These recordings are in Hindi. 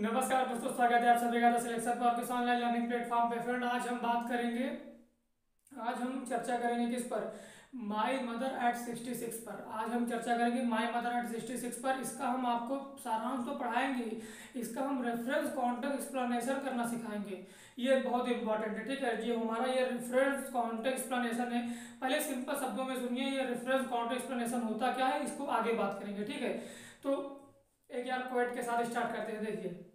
नमस्कार दोस्तों, स्वागत है आप सभी का सिलेक्शन पर आपके ऑनलाइन लर्निंग प्लेटफॉर्म पे। फ्रेंड, आज हम चर्चा करेंगे किस पर? माई मदर एट 66 पर। आज हम चर्चा करेंगे माई मदर एट 66 पर। इसका हम आपको सारांश तो पढ़ाएंगे, इसका हम रेफरेंस कॉन्टेक्स्ट एक्सप्लेनेशन करना सिखाएंगे। ये बहुत इंपॉर्टेंट है, ठीक है जी। हमारा ये रेफरेंस कॉन्टेक्स्ट एक्सप्लेनेशन है। पहले सिंपल शब्दों में सुनिए, ये रेफरेंस कॉन्टेक्स्ट एक्सप्लेनेशन होता क्या है, इसको आगे बात करेंगे, ठीक है। तो एक यार क्वेट के साथ स्टार्ट करते हैं। देखिए,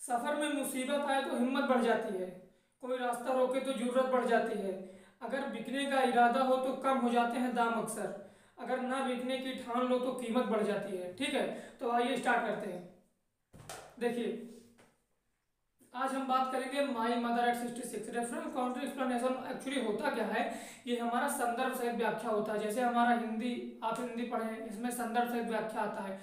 सफर में मुसीबत आए तो हिम्मत बढ़ जाती है, कोई रास्ता रोके तो जरूरत बढ़ जाती है, अगर बिकने का इरादा हो तो कम हो जाते हैं दाम अक्सर, अगर ना बिकने की ठान लो तो कीमत बढ़ जाती है, ठीक है। तो आइए स्टार्ट करते हैं। देखिए, आज हम बात करेंगे माई mother at 66। Reference context explanation actually होता क्या है, ये हमारा संदर्भ सहित व्याख्या होता है। जैसे हमारा हिंदी, आप हिंदी पढ़े, इसमें संदर्भ सहित व्याख्या आता है।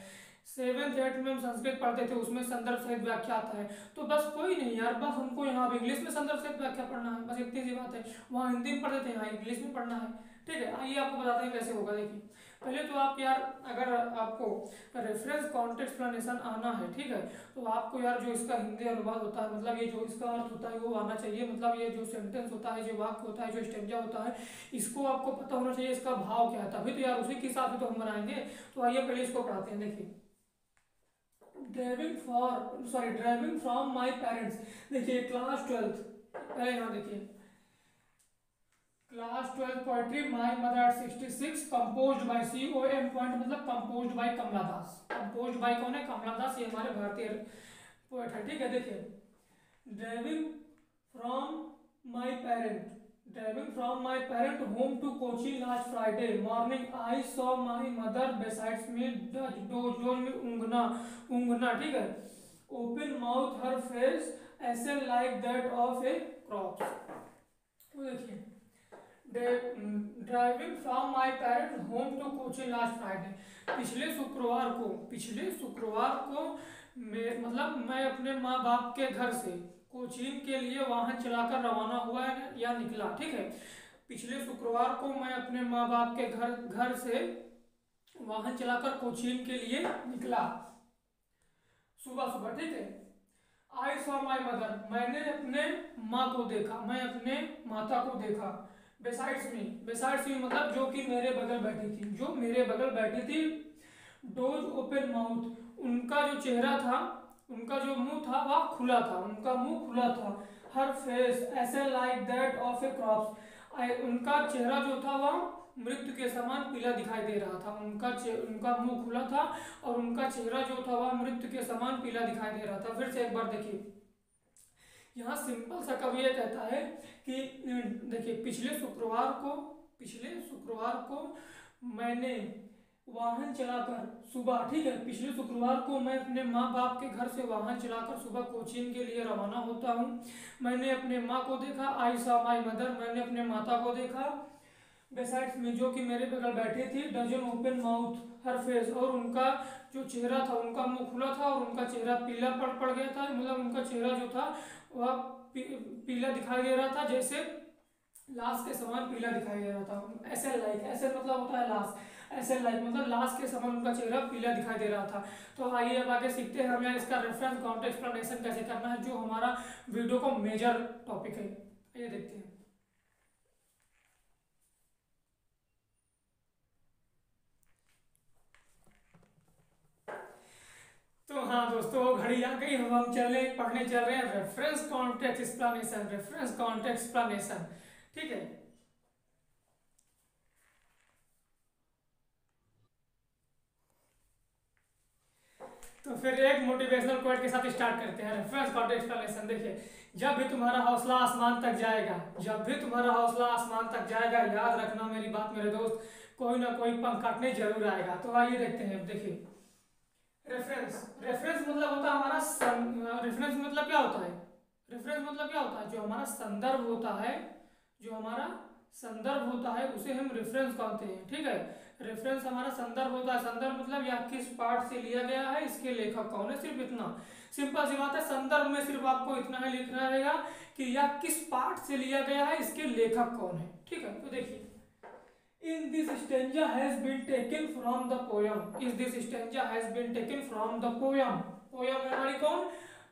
7th 8th में हम संस्कृत पढ़ते थे, उसमें संदर्भ सहित व्याख्या आता है। तो बस कोई नहीं यार, बस हमको यहाँ अब इंग्लिश में संदर्भ सहित व्याख्या पढ़ना है, बस इतनी सी बात है। वहाँ हिंदी में पढ़ते थे, यहाँ इंग्लिश में पढ़ना है, ठीक है। आइए आपको बताते हैं कैसे होगा। देखिए, पहले तो आप यार, अगर आपको रेफरेंस कॉन्टेक्स्ट एक्सप्लेनेशन आना है, ठीक है, तो आपको यार जो इसका हिंदी अनुवाद होता है, मतलब ये जो इसका अर्थ होता है वो आना चाहिए। मतलब ये जो सेंटेंस होता है, जो वाक्य होता है, जो स्टेंजा होता है, इसको आपको पता होना चाहिए, इसका भाव क्या है, तभी तो यार उसी के हिसाब से तो हम बनाएंगे। तो आइए पहले इसको पढ़ाते हैं। देखिए, ड्राइविंग फ्रॉम माई पेरेंट्स। देखिए, क्लास 12, पहले यहाँ देखिए, class 12 poetry my mother at 66 composed by COM point, मतलब composed by Kamala Das. Composed by कौन है? कमला दास, ये हमारे भारतीय पोएट है, ठीक है। देखिए, driving from my parent driving from my parent home to Kochi last Friday morning I saw my mother besides me doze में ऊँघना, ठीक है। ओपन माउथ हर फेस ऐसे like that of a corpse. तो देखिए, driving from my parent home to Kochi last Friday. पिछले शुक्रवार को मतलब मैं अपने माँ बाप के घर से कोचीन के लिए वाहन चलाकर रवाना हुआ या निकला, ठीक है। पिछले शुक्रवार को मैं अपने माँ बाप के घर से वाहन चलाकर कोचीन के लिए निकला सुबह सुबह, ठीक है। आई सॉ माई मदर, मैंने अपने माँ को देखा, मैं अपने माता को देखा। बेसाइड्स मी मतलब जो कि मेरे बगल बैठी थी। डोज ओपन माउथ, उनका जो चेहरा था, उनका जो मुंह था वह खुला था। हर फेस ऐसे like that of a crops, उनका चेहरा जो था वह मृत्यु के समान पीला दिखाई दे रहा था। उनका मुंह खुला था और उनका चेहरा जो था वह मृत्यु के समान पीला दिखाई दे रहा था। फिर से एक बार देखिए, यहाँ सिंपल सा कवि ये कहता है कि देखिए, पिछले शुक्रवार को मैंने वाहन चलाकर सुबह, ठीक है, पिछले शुक्रवार को मैं अपने माँ बाप के घर से वाहन चलाकर सुबह कोचीन के लिए रवाना होता हूँ। मैंने अपने माँ को देखा। आई सॉ माई मदर, मैंने अपने माता को देखा। बेसाइड्स में, जो कि मेरे बगल बैठी थी। Dozen open mouth her face, और उनका जो चेहरा था, उनका मुंह खुला था और उनका चेहरा पीला पड़ गया था। मतलब उनका चेहरा जो था वह पीला दिखाई दे रहा था, जैसे लाश के समान पीला दिखाई दे रहा था। ऐसे मतलब होता है लाश, ऐसे लाइक मतलब लाश के समान उनका चेहरा पीला दिखाई दे रहा था। तो आइए अब आगे सीखते हैं हम यहाँ इसका रेफरेंस कॉन्टेक्स्ट एक्सप्लेनेशन कैसे करना है, जो हमारा वीडियो का मेजर टॉपिक है। ये देखते हैं। तो हाँ दोस्तों, घड़ी आ गई, हम पढ़ने चल रहे हैं रेफरेंस कॉन्टेक्स्ट एक्सप्लेनेशन, ठीक है। तो फिर एक मोटिवेशनल कोट के साथ स्टार्ट करते हैं रेफरेंस कॉन्टेक्स्ट एक्सप्लेनेशन। देखिए, जब भी तुम्हारा हौसला आसमान तक जाएगा, याद रखना मेरी बात मेरे दोस्त, कोई ना कोई पंख काटने जरूर आएगा। तो आइए देखते हैं। देखिए, रेफरेंस मतलब होता है हमारा रेफरेंस मतलब क्या होता है? जो हमारा संदर्भ होता है, उसे हम रेफरेंस कहते हैं, ठीक है। रेफरेंस हमारा संदर्भ होता है। संदर्भ मतलब यह किस पाठ से लिया गया है, इसके लेखक कौन है, सिर्फ इतना सिंपल सी बात है। संदर्भ में सिर्फ आपको इतना ही लिखना रहेगा कि यह किस पाठ से लिया गया है, इसके लेखक कौन है, ठीक है। तो देखिए, In this stanza has been taken from the poem. Is this stanza has been taken from the poem. Poem है हमारी कौन?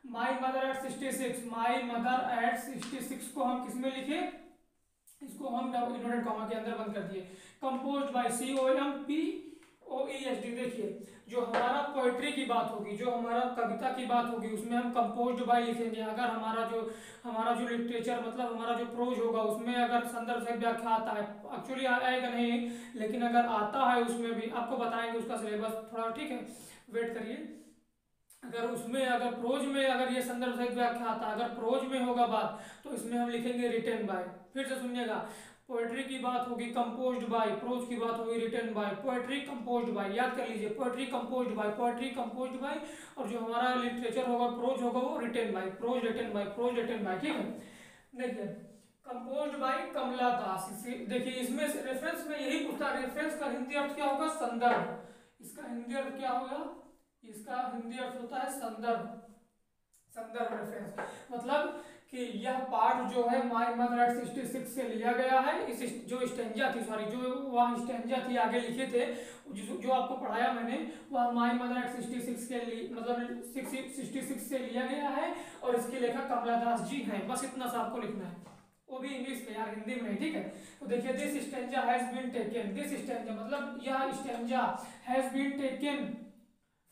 My mother at 66. My mother at 66 को हम किस में लिखे? इसको हम इन्वर्टेड कॉमा के अंदर बंद कर दिए। Composed bye COMPOESD। देखिए जो हमारा पोएट्री की बात होगी, जो हमारा कविता की बात होगी, उसमें हम कंपोज्ड बाय लिखेंगे। अगर हमारा जो लिटरेचर मतलब हमारा जो प्रोज होगा उसमें अगर संदर्भ से व्याख्या आता है, एक्चुअली आएगा नहीं लेकिन अगर आता है उसमें भी आपको बताएंगे उसका सिलेबस थोड़ा, ठीक है, वेट करिए। अगर उसमें अगर प्रोज में अगर ये संदर्भ सहित व्याख्या आता है, अगर प्रोज में होगा बात तो इसमें हम लिखेंगे रिटन बाय। फिर से सुनिएगा, पोएट्री की बात होगी कंपोज्ड बाय, प्रोज की बात होगी written by, poetry composed by, याद कर लीजिए poetry composed by, poetry composed by, और जो हमारा लिटरेचर होगा प्रोज होगा वो written by, prose written by, prose written by, ठीक है। देखिए कंपोज्ड बाय कमला दास। देखिए इसमें रेफरेंस में यही पूछता है, रेफरेंस का हिंदी अर्थ क्या होगा? संदर्भ। इसका हिंदी अर्थ क्या होगा? इसका हिंदी अर्थ होता है संदर्भ, संदर्भ रेफरेंस। मतलब कि यह पाठ जो है माय मदर एट 66 से लिया गया है। इस जो स्टेंजा थी, सॉरी जो वह स्टेंजा थी आगे लिखे थे, जो आपको पढ़ाया मैंने, वह माय मदर एट 66 के लिए मतलब 66 से लिया गया है और इसके लेखक कमला दास जी हैं। बस इतना सा आपको लिखना है, वो भी इंग्लिश में यार, हिंदी में, ठीक है। तो देखिए this stanza has been taken, this stanza मतलब यह stanza has been taken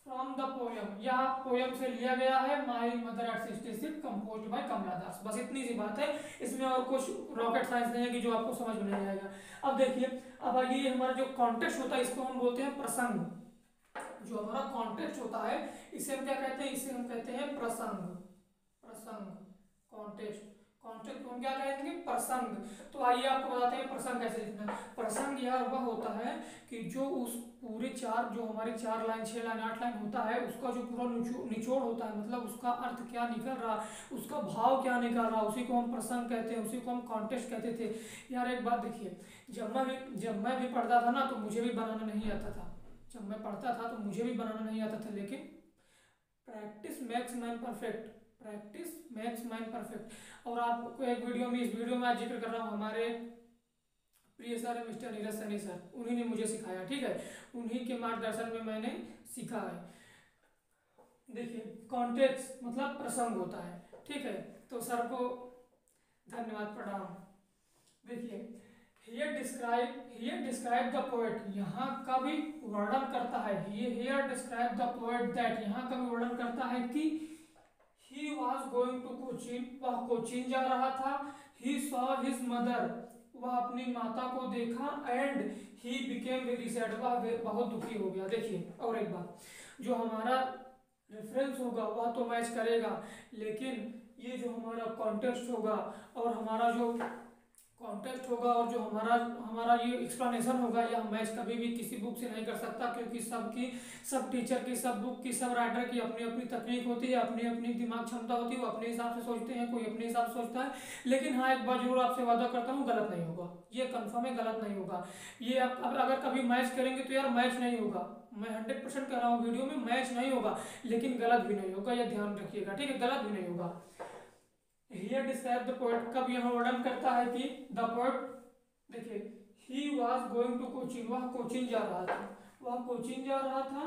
from the poem, यह पोयम से लिया गया है my mother at 66 composed by Kamala Das. बस इतनी सी बात है, इसमें और कुछ रॉकेट साइंस नहीं है कि जो आपको समझ में नहीं आएगा। अब देखिए, अब ये हमारा जो कॉन्टेक्स्ट होता है इसको हम बोलते हैं प्रसंग। जो हमारा कॉन्टेक्स्ट होता है इसे हम क्या कहते हैं? इसे हम कहते हैं प्रसंग, प्रसंग, कॉन्टेक्स्ट, कॉन्टेक्स्ट को हम क्या कहेंगे? प्रसंग। तो आइए आपको बताते हैं प्रसंग कैसे लिखना है। प्रसंग यह वह होता है कि जो उस पूरे जो हमारे 4 लाइन 6 लाइन 8 लाइन होता है उसका जो पूरा निचोड़ होता है, मतलब उसका अर्थ क्या निकल रहा, उसका भाव क्या निकल रहा, उसी को हम प्रसंग कहते हैं, उसी को हम कॉन्टेक्स्ट कहते थे। यार एक बात देखिए, जब मैं भी पढ़ता था ना तो मुझे भी बनाना नहीं आता था, जब मैं पढ़ता था तो मुझे भी बनाना नहीं आता था, लेकिन practice makes man perfect, practice makes man perfect. और आपको एक वीडियो में, इस वीडियो में आज जिक्र कर रहा हूँ, हमारे प्रिय sir mister Neeraj Saini sir, उन्हीं ने मुझे सिखाया, ठीक है, उन्हीं के मार्गदर्शन में मैंने सीखा है। देखिए कॉन्टेक्स्ट मतलब प्रसंग होता है, ठीक है। तो सर को धन्यवाद, प्रणाम। देखिए हियर डिस्क्राइब द पोएट, यहाँ का भी वर्णन करता है, here describe the poet that, यहाँ का भी वर्णन करता है कि he was going to Cochin, वह कोचीन जा रहा था। he saw his mother, वह अपनी माता को देखा। and he became very sad, वह बहुत दुखी हो गया। देखिए और एक बात, जो हमारा रेफरेंस होगा वह तो मैच करेगा, लेकिन ये जो हमारा कॉन्टेक्स्ट होगा और हमारा जो कॉन्टेक्स्ट होगा और जो हमारा ये एक्सप्लेनेशन होगा, यह मैच कभी भी किसी बुक से नहीं कर सकता, क्योंकि सब टीचर की, सब बुक की, सब राइटर की अपनी अपनी तकनीक होती है, अपनी अपनी दिमाग क्षमता होती है, वो अपने हिसाब से सोचते हैं, कोई अपने हिसाब से सोचता है। लेकिन हाँ एक बार जरूर आपसे वादा करता हूँ, गलत नहीं होगा, ये कन्फर्म है, गलत नहीं होगा। ये अब अगर कभी मैच करेंगे तो यार मैच नहीं होगा, मैं 100% कह रहा हूँ, वीडियो में मैच नहीं होगा, लेकिन गलत भी नहीं होगा, यह ध्यान रखिएगा, ठीक है, गलत भी नहीं होगा। Here describe the poet, कब यहाँ वर्णन करता है कि the poet, देखिए he was going to Cochin, वह कोचीन जा रहा था, वह कोचीन जा रहा था।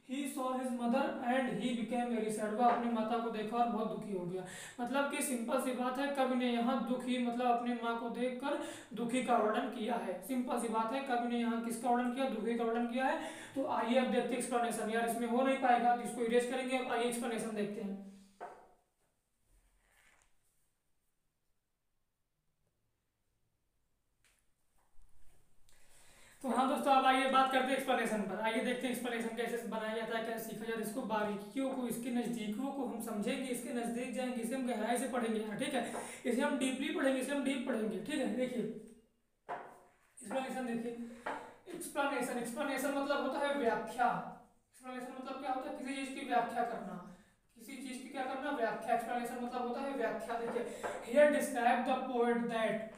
he saw his mother and he became very sad, वह अपनी माता को देखा और बहुत दुखी हो गया। मतलब कि सिंपल सी बात है, कवि ने यहाँ दुखी मतलब अपनी माँ को देखकर दुखी का वर्णन किया है। सिंपल सी बात है, कवि ने यहाँ किसका वर्णन किया? दुखी का वर्णन किया है। तो आइए अब देखते हैं एक्सप्लेनेशन। यार इसमें हो नहीं पाएगा तो इसको इरेज करेंगे। अब आइए एक्सप्लेनेशन देखते हैं। तो हाँ दोस्तों, अब आइए बात करते हैं एक्सप्लेनेशन पर। आइए देखते हैं एक्सप्लेनेशन कैसे बनाया जाता है, कैसे सीखा जाता है, इसको बारीकियों को, इसकी नज़दीकियों को हम समझेंगे, इसके नज़दीक जाएंगे, इसे हम गहराई से पढ़ेंगे, ठीक है, इसे हम डीपली पढ़ेंगे, इसे हम डीप पढ़ेंगे, ठीक है। देखिए एक्सप्लेनेशन, देखिए एक्सप्लेनेशन मतलब होता है व्याख्या। एक्सप्लेनेशन मतलब क्या होता है? किसी चीज़ की व्याख्या करना, किसी चीज़ की क्या करना? व्याख्या। एक्सप्लेनेशन मतलब होता है व्याख्या। देखिए here describe the poet that,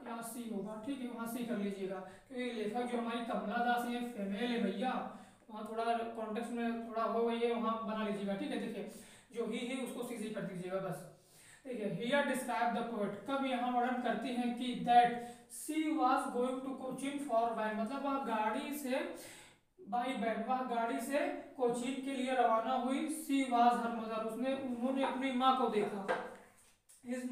यहाँ सी होगा, ठीक है, वहाँ सी कर लीजिएगा, क्योंकि लेखक जो हमारी कमला दास है फीमेल है भैया, वहाँ थोड़ा कॉन्टेक्स्ट में थोड़ा हो गई है, वहाँ बना लीजिएगा, ठीक है। देखिए जो ही है उसको सी कर दीजिएगा बस। ठीक है। हियर डिस्क्राइब द पोएट, कब यहाँ वर्णन करती हैं कि that she was going to Cochin for van, मतलब वह गाड़ी से बाई वैन, वह गाड़ी से कोचिन के लिए रवाना हुई। सी वाज हर मदर, उसने उन्होंने अपनी माँ को देखा। His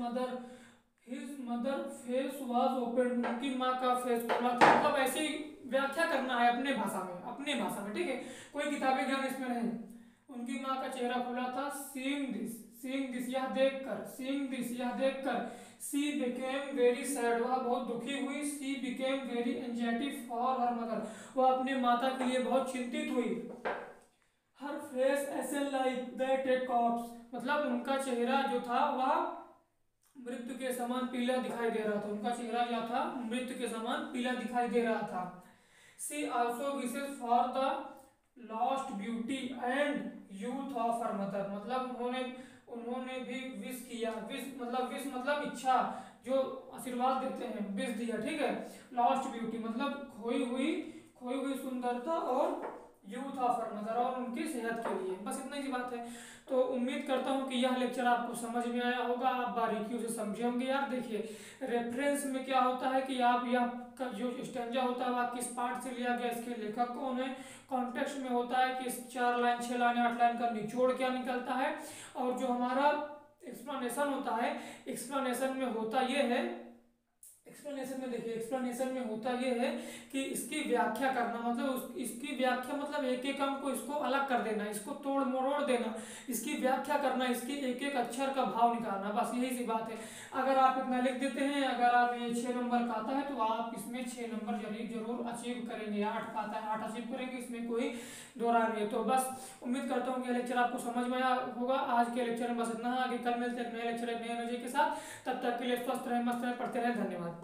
mother face was open, उनकी माँ का फेस खुला था। मतलब ऐसी व्याख्या करना है अपने भाषा में, अपनी भाषा में, ठीक है, कोई किताबी ज्ञान इसमें नहीं। उनकी माँ का चेहरा खुला था। सीइंग दिस यह देखकर, सीइंग दिस यह देखकर, सी बिकेम वेरी सैड, वह बहुत दुखी हुई। सी became very anxiety for her mother, वह अपने माता के लिए बहुत चिंतित हुई। हर फेस ऐसे लाइक दैट ए कॉर्प्स, मतलब उनका चेहरा जो था वह मृत्यु के समान पीला दिखाई दे रहा था। उनका चेहरा क्या था, मृत्यु के समान पीला दिखाई दे रहा था। She also wishes for the lost beauty and youth of her mother, मतलब उन्होंने भी विश किया। विश मतलब इच्छा, जो आशीर्वाद देते हैं, विश दिया, ठीक है। लॉस्ट ब्यूटी मतलब खोई हुई सुंदरता, और यूथ ऑफ हर मदर, और उनकी सेहत के लिए। बस इतना ही बात है। तो उम्मीद करता हूँ कि यह लेक्चर आपको समझ में आया होगा, आप बारीकियों से समझे होंगे। यार देखिए, रेफरेंस में क्या होता है कि आप यह का जो स्टैंजा होता है वह किस पार्ट से लिया गया, इसके लेखक कौन है, कॉन्टेक्स्ट में होता है कि 4 लाइन 6 लाइन 8 लाइन का निचोड़ क्या निकलता है, और जो हमारा एक्सप्लेनेशन होता है, एक्सप्लेनेशन में होता यह है, एक्सप्लेनेशन में देखिए, एक्सप्लेनेशन में होता यह है कि इसकी व्याख्या करना, मतलब इसकी व्याख्या मतलब एक एक अंक को इसको अलग कर देना, इसको तोड़ मरोड़ देना, इसकी व्याख्या करना, इसकी एक एक अक्षर का भाव निकालना, बस यही सी बात है। अगर आप इतना लिख देते हैं, अगर आप ये 6 नंबर का आता है तो आप इसमें 6 नंबर जरूर अचीव करेंगे। 8 का आता है 8 अचीव करेंगे, इसमें कोई दो राय नहीं है। तो बस उम्मीद करता हूँ कि लेक्चर आपको समझ में आया होगा। आज के लेक्चर में बस इतना, आगे कल मिलते हैं नए लेक्चर नए एनर्जी के साथ। तब तक के लिए स्वस्थ रहें, मस्त रहें, पढ़ते रहें। धन्यवाद।